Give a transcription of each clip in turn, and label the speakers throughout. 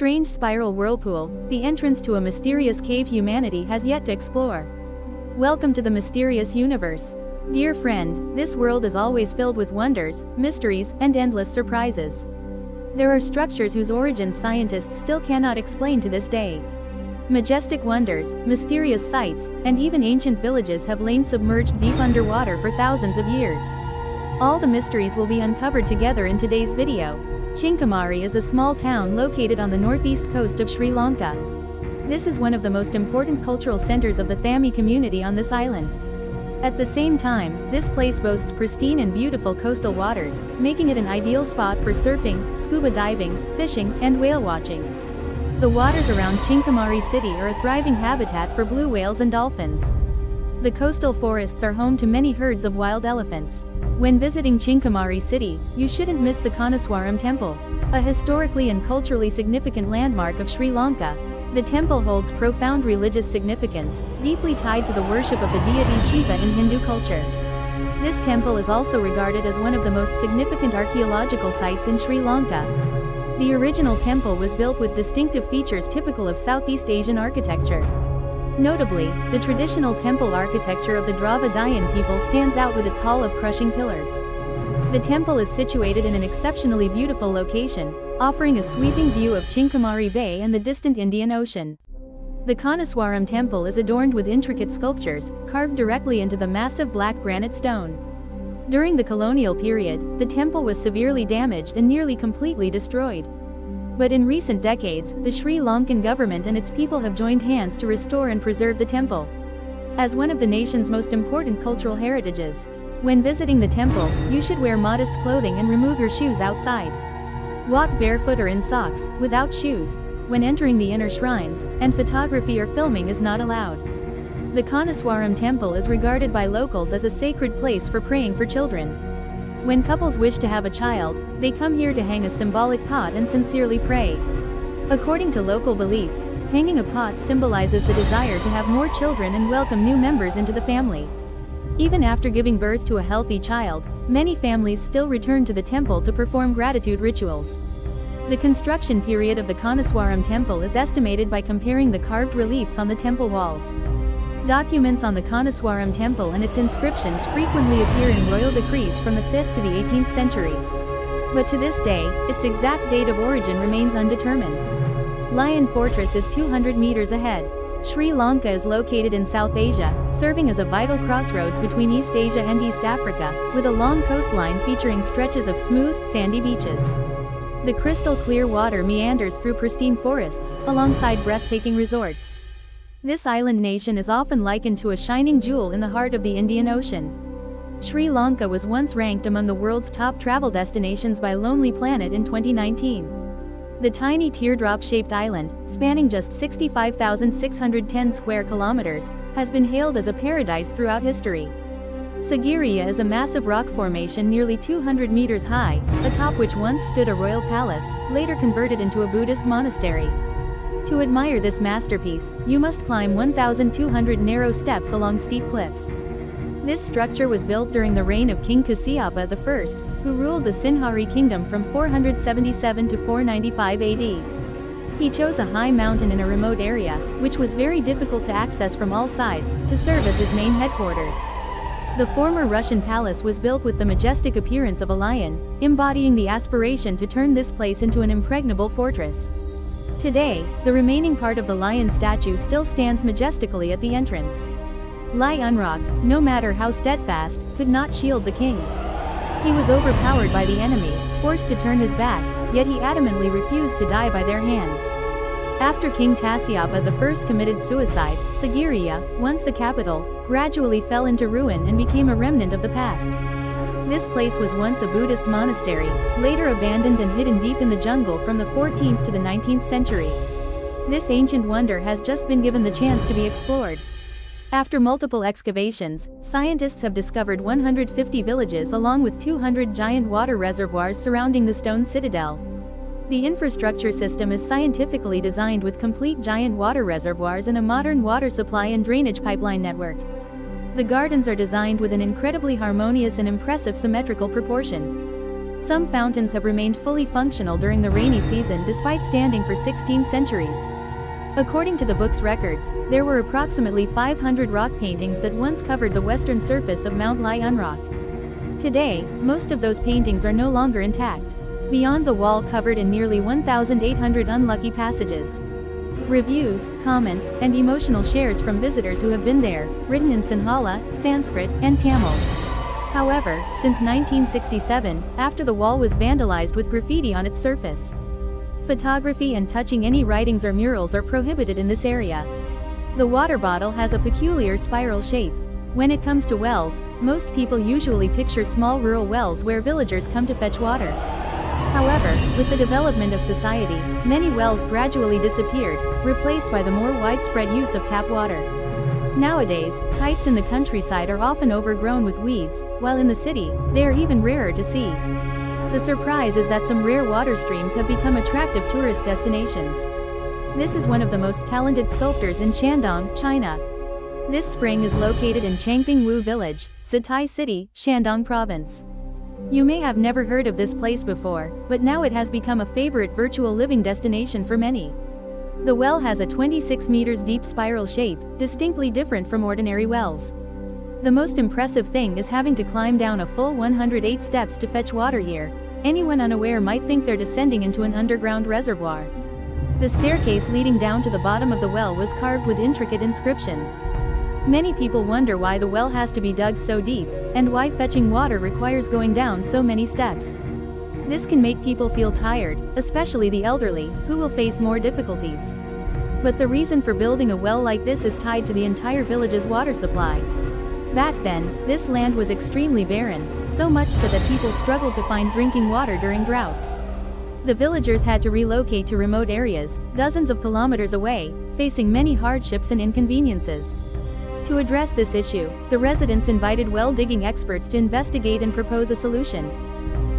Speaker 1: strange spiral whirlpool, the entrance to a mysterious cave humanity has yet to explore. Welcome to the mysterious universe. Dear friend, this world is always filled with wonders, mysteries, and endless surprises. There are structures whose origins scientists still cannot explain to this day. Majestic wonders, mysterious sights, and even ancient villages have lain submerged deep underwater for thousands of years. All the mysteries will be uncovered together in today's video. Chinkamari is a small town located on the northeast coast of Sri Lanka. This is one of the most important cultural centers of the Thami community on this island. At the same time, this place boasts pristine and beautiful coastal waters, making it an ideal spot for surfing, scuba diving, fishing, and whale watching. The waters around Chinkamari city are a thriving habitat for blue whales and dolphins. The coastal forests are home to many herds of wild elephants. When visiting Chinkamari city, you shouldn't miss the Kanaswaram temple, a historically and culturally significant landmark of Sri Lanka. The temple holds profound religious significance, deeply tied to the worship of the deity Shiva in Hindu culture. This temple is also regarded as one of the most significant archaeological sites in Sri Lanka. The original temple was built with distinctive features typical of Southeast Asian architecture. Notably, the traditional temple architecture of the Dravidian people stands out with its hall of crushing pillars. The temple is situated in an exceptionally beautiful location, offering a sweeping view of Chinkamari Bay and the distant Indian Ocean. The Kanaswaram temple is adorned with intricate sculptures, carved directly into the massive black granite stone. During the colonial period, the temple was severely damaged and nearly completely destroyed. But in recent decades, the Sri Lankan government and its people have joined hands to restore and preserve the temple as one of the nation's most important cultural heritages. When visiting the temple, you should wear modest clothing and remove your shoes outside. Walk barefoot or in socks, without shoes, when entering the inner shrines, and photography or filming is not allowed. The Kanaswaram temple is regarded by locals as a sacred place for praying for children. When couples wish to have a child, they come here to hang a symbolic pot and sincerely pray. According to local beliefs, hanging a pot symbolizes the desire to have more children and welcome new members into the family. Even after giving birth to a healthy child, many families still return to the temple to perform gratitude rituals. The construction period of the Kanaswaram temple is estimated by comparing the carved reliefs on the temple walls. Documents on the Kanaswaram temple and its inscriptions frequently appear in royal decrees from the 5th to the 18th century. But to this day, its exact date of origin remains undetermined. Lion Fortress is 200 meters ahead. Sri Lanka is located in South Asia, serving as a vital crossroads between East Asia and East Africa, with a long coastline featuring stretches of smooth, sandy beaches. The crystal clear water meanders through pristine forests, alongside breathtaking resorts. This island nation is often likened to a shining jewel in the heart of the Indian Ocean. Sri Lanka was once ranked among the world's top travel destinations by Lonely Planet in 2019. The tiny teardrop-shaped island, spanning just 65,610 square kilometers, has been hailed as a paradise throughout history. Sigiriya is a massive rock formation nearly 200 meters high, atop which once stood a royal palace, later converted into a Buddhist monastery. To admire this masterpiece, you must climb 1,200 narrow steps along steep cliffs. This structure was built during the reign of King Kasyapa I, who ruled the Sinhari kingdom from 477 to 495 AD. He chose a high mountain in a remote area, which was very difficult to access from all sides, to serve as his main headquarters. The former Russian palace was built with the majestic appearance of a lion, embodying the aspiration to turn this place into an impregnable fortress. Today, the remaining part of the lion statue still stands majestically at the entrance. Lai Unrock, no matter how steadfast, could not shield the king. He was overpowered by the enemy, forced to turn his back, yet he adamantly refused to die by their hands. After King Kasyapa I committed suicide, Sigiriya, once the capital, gradually fell into ruin and became a remnant of the past. This place was once a Buddhist monastery, later abandoned and hidden deep in the jungle from the 14th to the 19th century. This ancient wonder has just been given the chance to be explored. After multiple excavations, scientists have discovered 150 villages along with 200 giant water reservoirs surrounding the stone citadel. The infrastructure system is scientifically designed with complete giant water reservoirs and a modern water supply and drainage pipeline network. The gardens are designed with an incredibly harmonious and impressive symmetrical proportion. Some fountains have remained fully functional during the rainy season despite standing for 16 centuries. According to the book's records, there were approximately 500 rock paintings that once covered the western surface of Mount Unrock. Today, most of those paintings are no longer intact. Beyond the wall covered in nearly 1,800 unlucky passages. Reviews, comments, and emotional shares from visitors who have been there, written in Sinhala, Sanskrit, and Tamil. However, since 1967, after the wall was vandalized with graffiti on its surface. Photography and touching any writings or murals are prohibited in this area. The water bottle has a peculiar spiral shape. When it comes to wells, most people usually picture small rural wells where villagers come to fetch water. However, with the development of society, many wells gradually disappeared, replaced by the more widespread use of tap water. Nowadays, kites in the countryside are often overgrown with weeds, while in the city, they are even rarer to see. The surprise is that some rare water streams have become attractive tourist destinations. This is one of the most talented sculptors in Shandong, China. This spring is located in Changpingwu Village, Sitai City, Shandong Province. You may have never heard of this place before, but now it has become a favorite virtual living destination for many. The well has a 26 meters deep spiral shape, distinctly different from ordinary wells. The most impressive thing is having to climb down a full 108 steps to fetch water here. Anyone unaware might think they're descending into an underground reservoir. The staircase leading down to the bottom of the well was carved with intricate inscriptions. Many people wonder why the well has to be dug so deep, and why fetching water requires going down so many steps. This can make people feel tired, especially the elderly, who will face more difficulties. But the reason for building a well like this is tied to the entire village's water supply. Back then, this land was extremely barren, so much so that people struggled to find drinking water during droughts. The villagers had to relocate to remote areas, dozens of kilometers away, facing many hardships and inconveniences. To address this issue, the residents invited well-digging experts to investigate and propose a solution.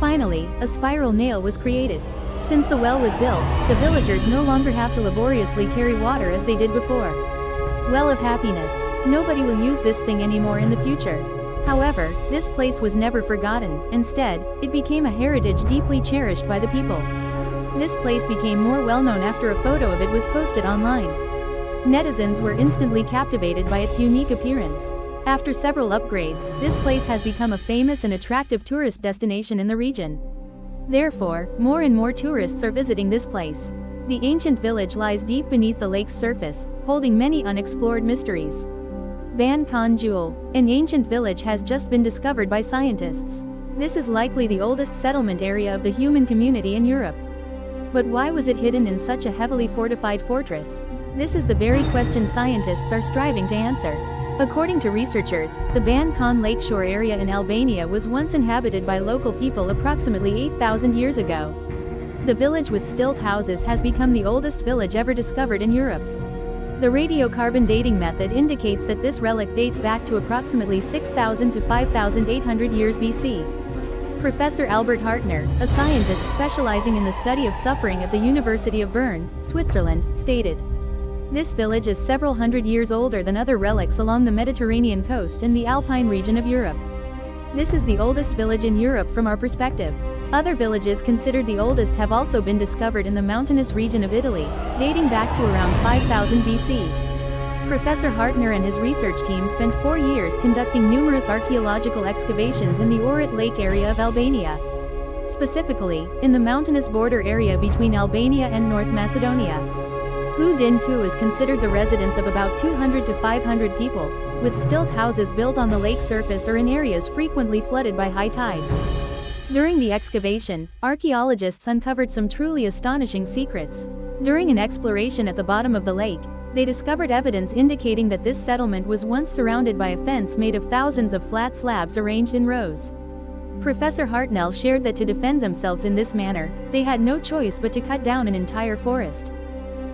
Speaker 1: Finally, a spiral nail was created. Since the well was built, the villagers no longer have to laboriously carry water as they did before. Well of happiness. Nobody will use this thing anymore in the future. However, this place was never forgotten. Instead, it became a heritage deeply cherished by the people. This place became more well-known after a photo of it was posted online. Netizens were instantly captivated by its unique appearance. After several upgrades, this place has become a famous and attractive tourist destination in the region. Therefore, more and more tourists are visiting this place. The ancient village lies deep beneath the lake's surface, holding many unexplored mysteries. Ban Khan Jewel, an ancient village, has just been discovered by scientists. This is likely the oldest settlement area of the human community in Europe. But why was it hidden in such a heavily fortified fortress? This is the very question scientists are striving to answer. According to researchers, the Ban Khan lakeshore area in Albania was once inhabited by local people approximately 8,000 years ago. The village with stilt houses has become the oldest village ever discovered in Europe. The radiocarbon dating method indicates that this relic dates back to approximately 6,000 to 5,800 years BC. Professor Albert Hartner, a scientist specializing in the study of suffering at the University of Bern, Switzerland, stated, "This village is several hundred years older than other relics along the Mediterranean coast in the Alpine region of Europe. This is the oldest village in Europe from our perspective. Other villages considered the oldest have also been discovered in the mountainous region of Italy, dating back to around 5000 BC. Professor Hartner and his research team spent 4 years conducting numerous archaeological excavations in the Orit Lake area of Albania. Specifically, in the mountainous border area between Albania and North Macedonia. Hudinku is considered the residence of about 200 to 500 people, with stilt houses built on the lake surface or in areas frequently flooded by high tides. During the excavation, archaeologists uncovered some truly astonishing secrets. During an exploration at the bottom of the lake, they discovered evidence indicating that this settlement was once surrounded by a fence made of thousands of flat slabs arranged in rows. Professor Hartnell shared that to defend themselves in this manner, they had no choice but to cut down an entire forest.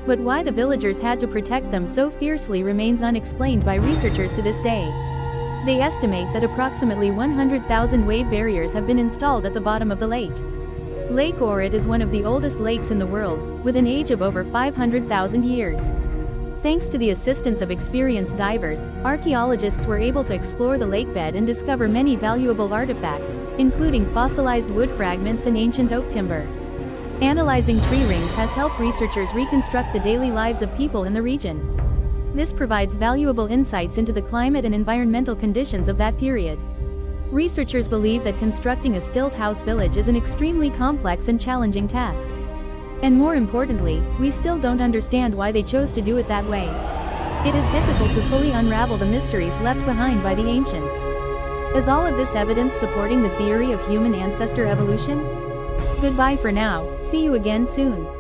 Speaker 1: But why the villagers had to protect them so fiercely remains unexplained by researchers to this day. They estimate that approximately 100,000 wave barriers have been installed at the bottom of the lake. Lake Ohrid is one of the oldest lakes in the world, with an age of over 500,000 years. Thanks to the assistance of experienced divers, archaeologists were able to explore the lakebed and discover many valuable artifacts, including fossilized wood fragments and ancient oak timber. Analyzing tree rings has helped researchers reconstruct the daily lives of people in the region. This provides valuable insights into the climate and environmental conditions of that period. Researchers believe that constructing a stilt house village is an extremely complex and challenging task. And more importantly, we still don't understand why they chose to do it that way. It is difficult to fully unravel the mysteries left behind by the ancients. Is all of this evidence supporting the theory of human ancestor evolution? Goodbye for now, see you again soon.